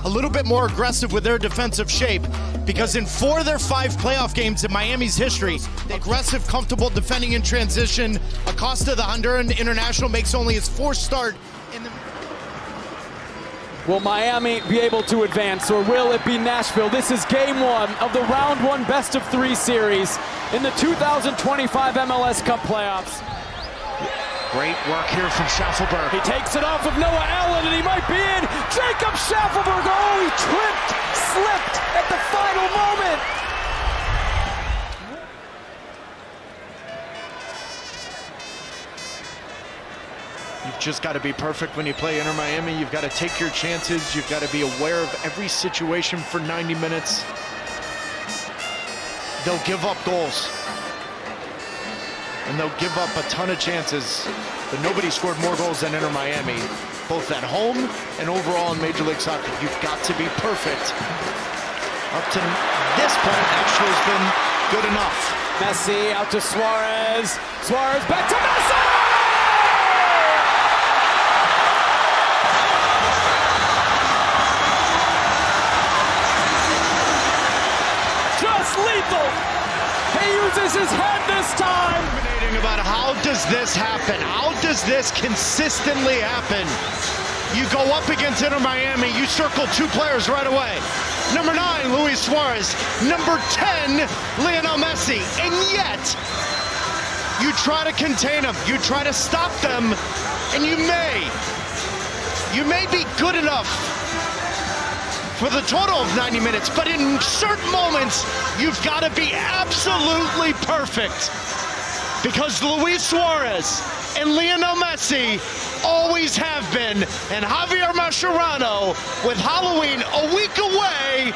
a little bit more aggressive with their defensive shape, because in 4 of their 5 playoff games in Miami's history, aggressive, comfortable defending in transition. Acosta, the Honduran international, makes only his 4th start in the... Will Miami be able to advance, or will it be Nashville? This is game 1 of the round 1 best-of-3 series in the 2025 MLS Cup playoffs. Great work here from Schaffelberg. He takes it off of Noah Allen, and he might be in. Jacob Schaffelberg, oh, he tripped, slipped at the final moment. You've just got to be perfect when you play Inter Miami. You've got to take your chances. You've got to be aware of every situation for 90 minutes. They'll give up goals. And they'll give up a ton of chances. But nobody scored more goals than Inter Miami, both at home and overall in Major League Soccer. You've got to be perfect. Up to this point, actually has been good enough. Messi out to Suárez. Suárez back to Messi! Just lethal. He uses his head this time. About how does this happen? How does this consistently happen? You go up against Inter Miami, you circle 2 players right away. Number 9, Luis Suárez. Number 10, Lionel Messi. And yet, you try to contain them. You try to stop them, and you may be good enough for the total of 90 minutes, but in certain moments, you've got to be absolutely perfect. Because Luis Suárez and Lionel Messi always have been, and Javier Mascherano, with Halloween a week away,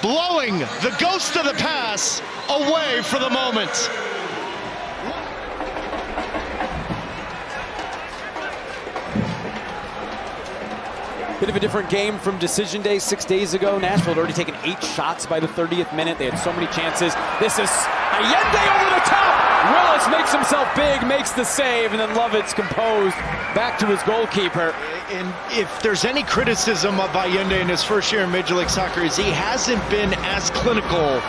blowing the ghost of the past away for the moment. Bit of a different game from decision day 6 days ago. Nashville had already taken 8 shots by the 30th minute. They had so many chances. This is Allende over the top. Willis makes himself big, makes the save, and then Lovett's composed back to his goalkeeper. And if there's any criticism of Allende in his first year in Major League Soccer, is he hasn't been as clinical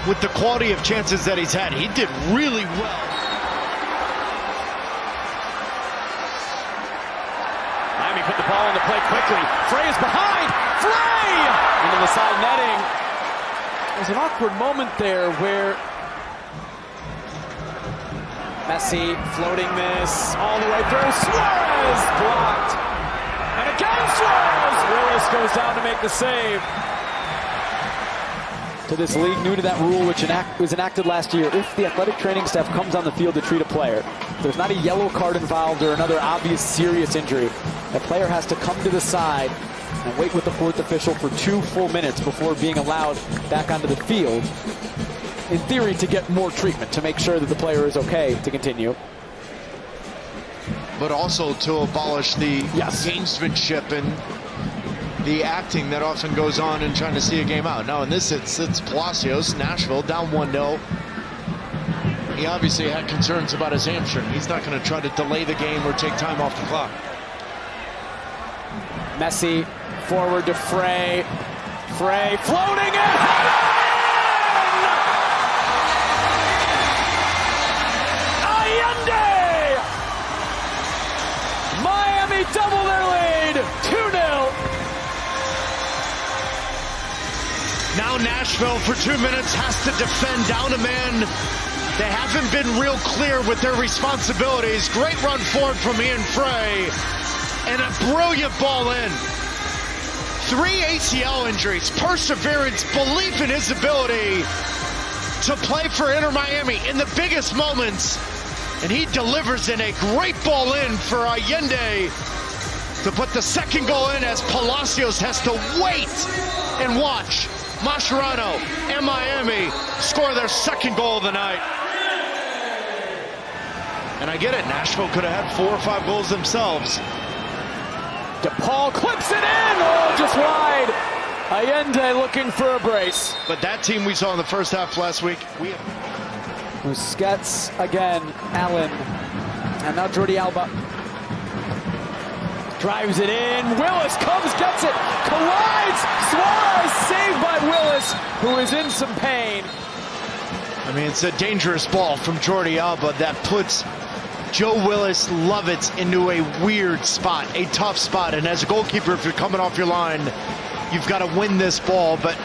with the quality of chances that he's had. He did really well. Put the ball on the play quickly. Frey is behind. Frey! Into the side netting. There's an awkward moment there where Messi floating this all the way through. Suárez blocked. And again Suárez. Willis goes down to make the save. To this league, new to that rule, which was enacted last year, if the athletic training staff comes on the field to treat a player, if there's not a yellow card involved or another obvious serious injury, the player has to come to the side and wait with the 4th official for 2 full minutes before being allowed back onto the field, in theory to get more treatment, to make sure that the player is okay to continue. But also to abolish the gamesmanship and the acting that often goes on in trying to see a game out. Now in this, it's Palacios, Nashville, down 1-0. He obviously had concerns about his hamstring. He's not going to try to delay the game or take time off the clock. Messi forward to Frey. Frey floating and Allende! Miami double their lead, 2-0. Now Nashville for 2 minutes has to defend down a man. They haven't been real clear with their responsibilities. Great run forward from Ian Frey. And a brilliant ball in. 3 ACL injuries, perseverance, belief in his ability to play for Inter Miami in the biggest moments. And he delivers in a great ball in for Allende to put the 2nd goal in, as Palacios has to wait and watch Mascherano and Miami score their 2nd goal of the night. And I get it, Nashville could have had 4 or 5 goals themselves. DePaul clips it in, oh, just wide. Allende looking for a brace. But that team we saw in the first half last week, Busquets again, Allen, and now Jordi Alba drives it in. Willis comes, gets it. who is in some pain. I mean, it's a dangerous ball from Jordi Alba that puts Joe Willis Lovitz into a weird spot, a tough spot. And as a goalkeeper, if you're coming off your line, you've got to win this ball. But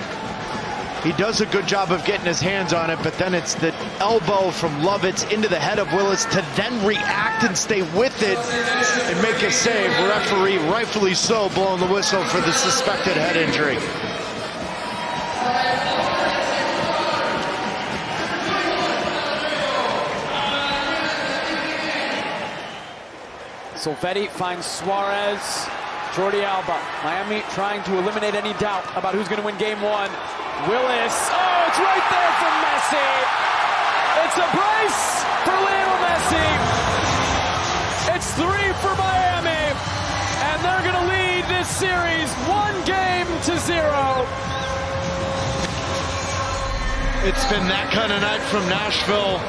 he does a good job of getting his hands on it, but then it's the elbow from Lovitz into the head of Willis to then react and stay with it and make a save. Referee, rightfully so, blowing the whistle for the suspected head injury. Silvetti finds Suárez. Jordi Alba. Miami trying to eliminate any doubt about who's going to win game one. Willis. Oh, it's right there from Messi. It's a brace for Lionel Messi. It's 3 for Miami. And they're going to lead this series 1-0. It's been that kind of night from Nashville.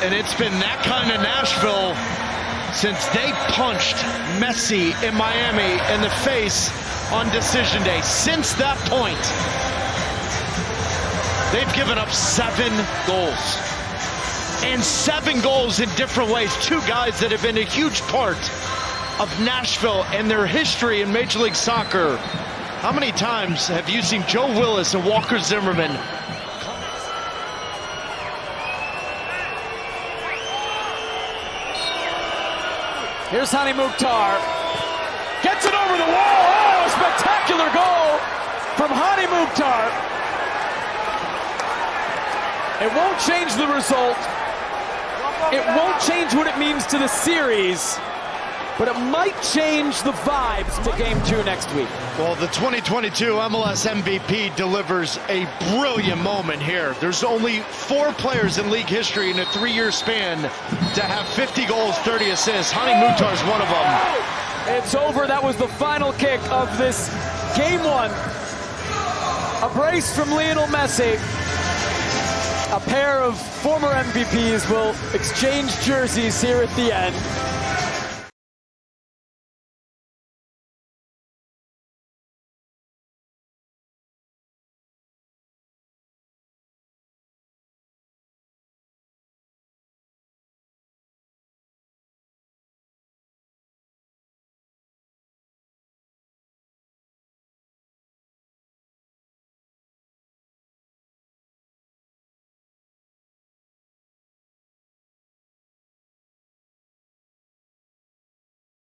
And it's been that kind of Nashville since they punched Messi in Miami in the face on decision day. Since that point, they've given up 7 goals. And 7 goals in different ways. 2 guys that have been a huge part of Nashville and their history in Major League Soccer. How many times have you seen Joe Willis and Walker Zimmerman? Here's Hani Mukhtar. Gets it over the wall. Oh, a spectacular goal from Hani Mukhtar. It won't change the result. It won't change what it means to the series. But it might change the vibes to game 2 next week. Well, the 2022 MLS MVP delivers a brilliant moment here. There's only 4 players in league history in a 3-year span to have 50 goals, 30 assists. Hani Mukhtar is one of them. It's over. That was the final kick of this game 1. A brace from Lionel Messi. A pair of former MVPs will exchange jerseys here at the end.